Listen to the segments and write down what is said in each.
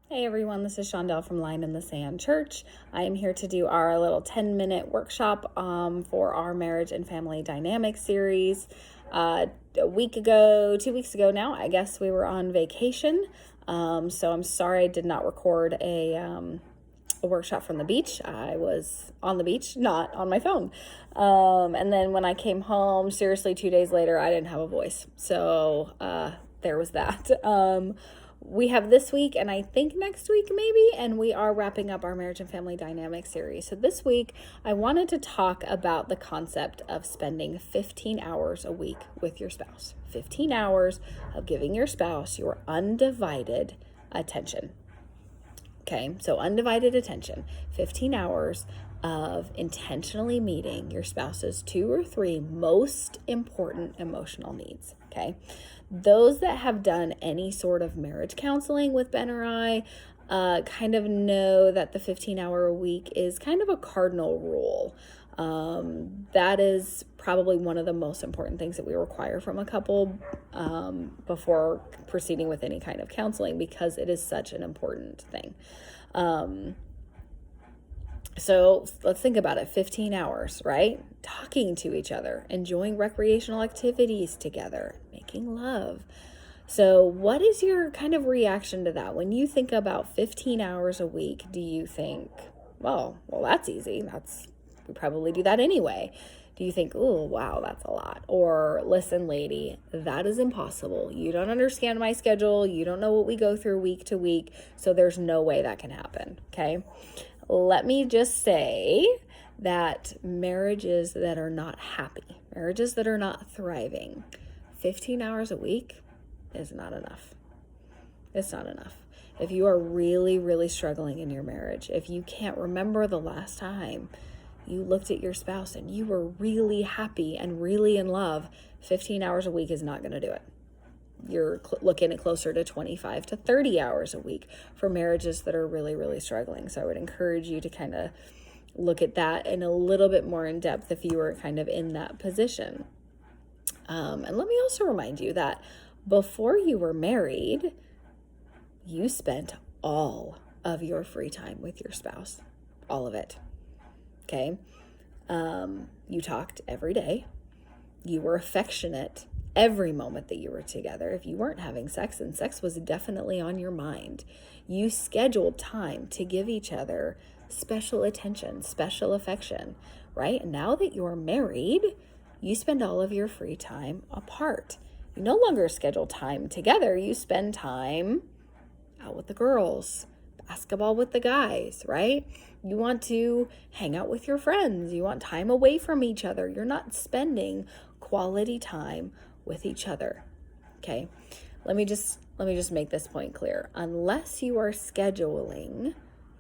Hey everyone, this is Shondell from Line in the Sand Church. I am here to do our little 10-minute workshop for our marriage and family dynamic series. A week ago, 2 weeks ago now, I guess we were on vacation. So I'm sorry I did not record a workshop from the beach. I was on the beach, not on my phone. And then when I came home, seriously, 2 days later, I didn't have a voice. So there was that. We have this week and I think next week maybe, and we are wrapping up our marriage and family dynamic series. So this week I wanted to talk about the concept of spending 15 hours a week with your spouse. 15 hours of giving your spouse your undivided attention. Okay, so undivided attention, 15 hours of intentionally meeting your spouse's 2 or 3 most important emotional needs. Okay, those that have done any sort of marriage counseling with Ben or I kind of know that the 15-hour a week is kind of a cardinal rule. That is probably one of the most important things that we require from a couple before proceeding with any kind of counseling, because it is such an important thing. So let's think about it. 15 hours, right? Talking to each other, enjoying recreational activities together, making love. So what is your kind of reaction to that? When you think about 15 hours a week, do you think, well, that's easy. We probably do that anyway. Do you think, oh, wow, that's a lot? Or listen, lady, that is impossible. You don't understand my schedule. You don't know what we go through week to week. So there's no way that can happen. Okay. Let me just say that marriages that are not happy, marriages that are not thriving, 15 hours a week is not enough. It's not enough. If you are really, really struggling in your marriage, if you can't remember the last time you looked at your spouse and you were really happy and really in love, 15 hours a week is not going to do it. You're looking at closer to 25 to 30 hours a week for marriages that are really, really struggling. So I would encourage you to kind of look at that in a little bit more in depth if you were kind of in that position. And let me also remind you that before you were married, you spent all of your free time with your spouse, all of it. Okay. You talked every day. You were affectionate every moment that you were together. If you weren't having sex, and sex was definitely on your mind, you scheduled time to give each other special attention, special affection, right? And now that you're married, you spend all of your free time apart. You no longer schedule time together. You spend time out with the girls, basketball with the guys, right? You want to hang out with your friends. You want time away from each other. You're not spending quality time with each other. Okay. Let me just make this point clear. Unless you are scheduling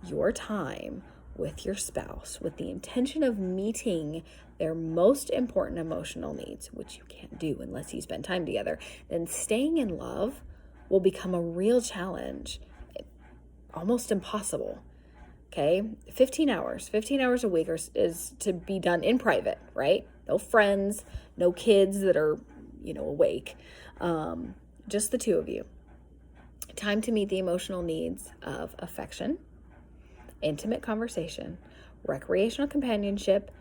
your time with your spouse with the intention of meeting their most important emotional needs, which you can't do unless you spend time together, then staying in love will become a real challenge, almost impossible. Okay. 15 hours a week is to be done in private, right? No friends, no kids that are, awake. Just the two of you. Time to meet the emotional needs of affection, intimate conversation, recreational companionship,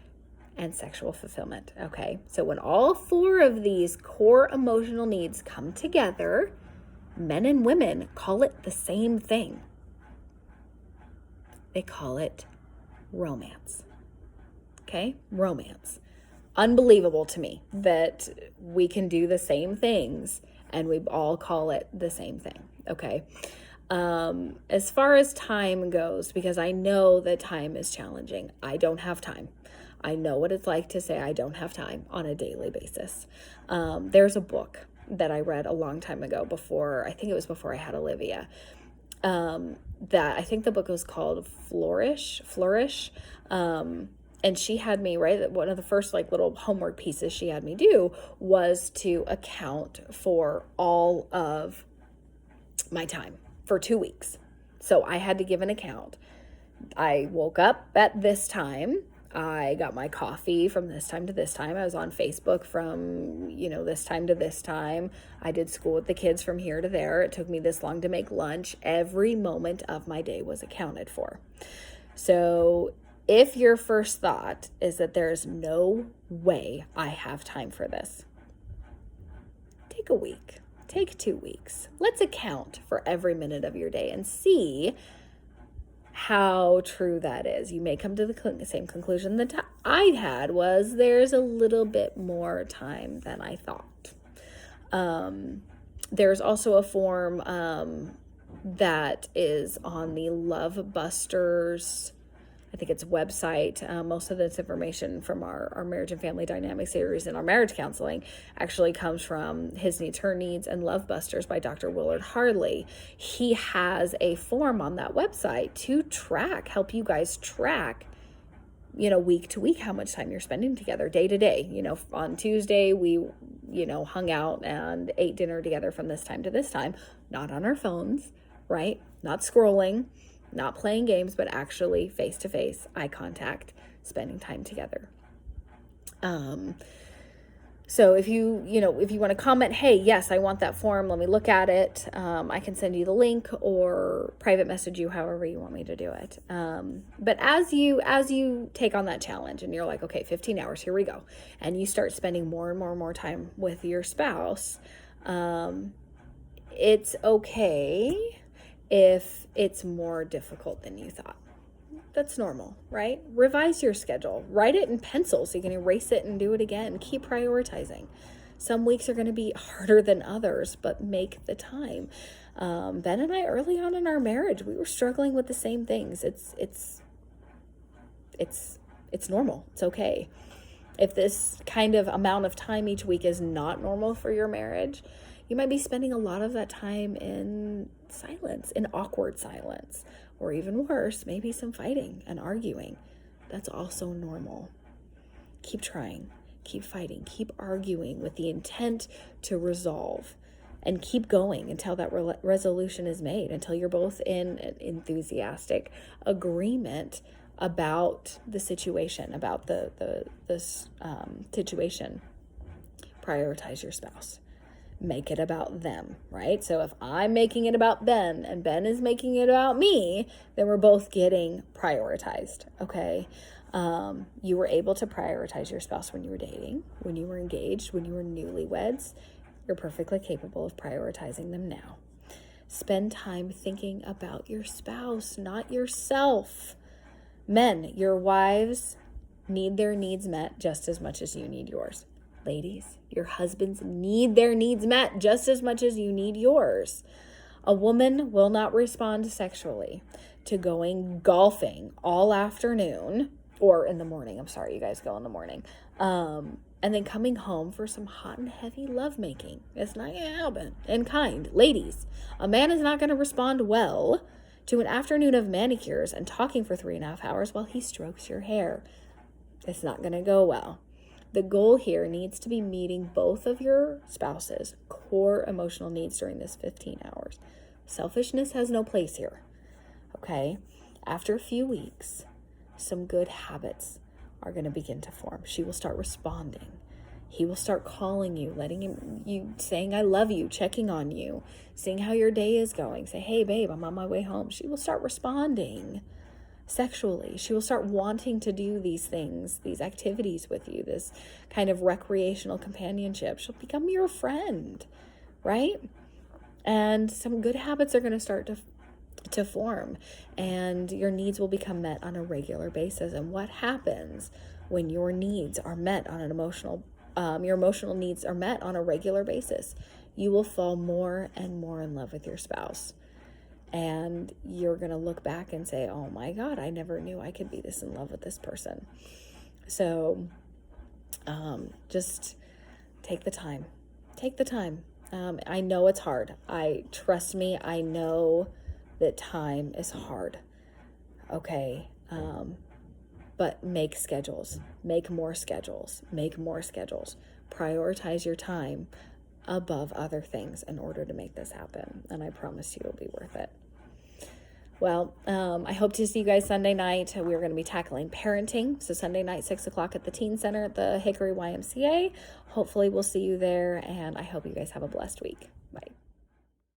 and sexual fulfillment. Okay. So when all 4 of these core emotional needs come together, men and women call it the same thing. They call it romance. Okay? Romance. Unbelievable to me that we can do the same things and we all call it the same thing. Okay? As far as time goes, because I know that time is challenging, I don't have time. I know what it's like to say I don't have time on a daily basis. There's a book that I read a long time ago before I had Olivia. That I think the book was called Flourish. And she had me, right, one of the first little homework pieces she had me do was to account for all of my time for 2 weeks. So I had to give an account. I woke up at this time. I got my coffee from this time to this time. I was on Facebook from, this time to this time. I did school with the kids from here to there. It took me this long to make lunch. Every moment of my day was accounted for. So if your first thought is that there is no way I have time for this, take a week, take 2 weeks. Let's account for every minute of your day and see how true that is. You may come to the same conclusion that I had, was there's a little bit more time than I thought. There's also a form that is on the Love Busters, I think it's website. Most of this information from our marriage and family dynamic series and our marriage counseling actually comes from His Needs, Her Needs, and Love Busters by Dr. Willard Harley. He has a form on that website to help you guys track, week to week, how much time you're spending together, day to day. On Tuesday, we, hung out and ate dinner together from this time to this time, not on our phones, right? Not scrolling, not playing games, but actually face-to-face, eye contact, spending time together. So if you want to comment, hey, yes, I want that form, let me look at it. I can send you the link or private message you, however you want me to do it. But as you take on that challenge and you're like, okay, 15 hours, here we go. And you start spending more and more time with your spouse. It's okay if it's more difficult than you thought. That's normal, right? Revise your schedule. Write it in pencil so you can erase it and do it again. Keep prioritizing. Some weeks are going to be harder than others, but make the time. Ben and I, early on in our marriage, we were struggling with the same things. It's normal. It's okay. If this kind of amount of time each week is not normal for your marriage, you might be spending a lot of that time in silence, in awkward silence, or even worse, maybe some fighting and arguing. That's also normal. Keep trying, keep fighting, keep arguing with the intent to resolve, and keep going until that resolution is made, until you're both in an enthusiastic agreement about the situation, about this situation. Prioritize your spouse. Make it about them, right? So if I'm making it about Ben and Ben is making it about me, then we're both getting prioritized, okay? You were able to prioritize your spouse when you were dating, when you were engaged, when you were newlyweds. You're perfectly capable of prioritizing them now. Spend time thinking about your spouse, not yourself. Men, your wives need their needs met just as much as you need yours. Ladies, your husbands need their needs met just as much as you need yours. A woman will not respond sexually to going golfing all afternoon, or in the morning. I'm sorry, you guys go in the morning. And then coming home for some hot and heavy lovemaking. It's not going to happen. In kind. Ladies, a man is not going to respond well to an afternoon of manicures and talking for 3.5 hours while he strokes your hair. It's not going to go well. The goal here needs to be meeting both of your spouse's core emotional needs during this 15 hours. Selfishness has no place here, okay? After a few weeks, some good habits are going to begin to form. She will start responding. He will start calling you, saying, I love you, checking on you, seeing how your day is going. Say, hey, babe, I'm on my way home. She will start responding sexually. She will start wanting to do these things, these activities with you, this kind of recreational companionship. She'll become your friend, right? And some good habits are going to start to form, and your needs will become met on a regular basis. And what happens when your needs are met on your emotional needs are met on a regular basis? You will fall more and more in love with your spouse. And you're going to look back and say, oh my God, I never knew I could be this in love with this person. So just take the time. Take the time. I know it's hard. Trust me, I know that time is hard. Okay. But make schedules. Make more schedules. Make more schedules. Prioritize your time above other things in order to make this happen. And I promise you it'll be worth it. Well, I hope to see you guys Sunday night. We're going to be tackling parenting. So Sunday night, 6 o'clock at the Teen Center at the Hickory YMCA. Hopefully we'll see you there, and I hope you guys have a blessed week. Bye.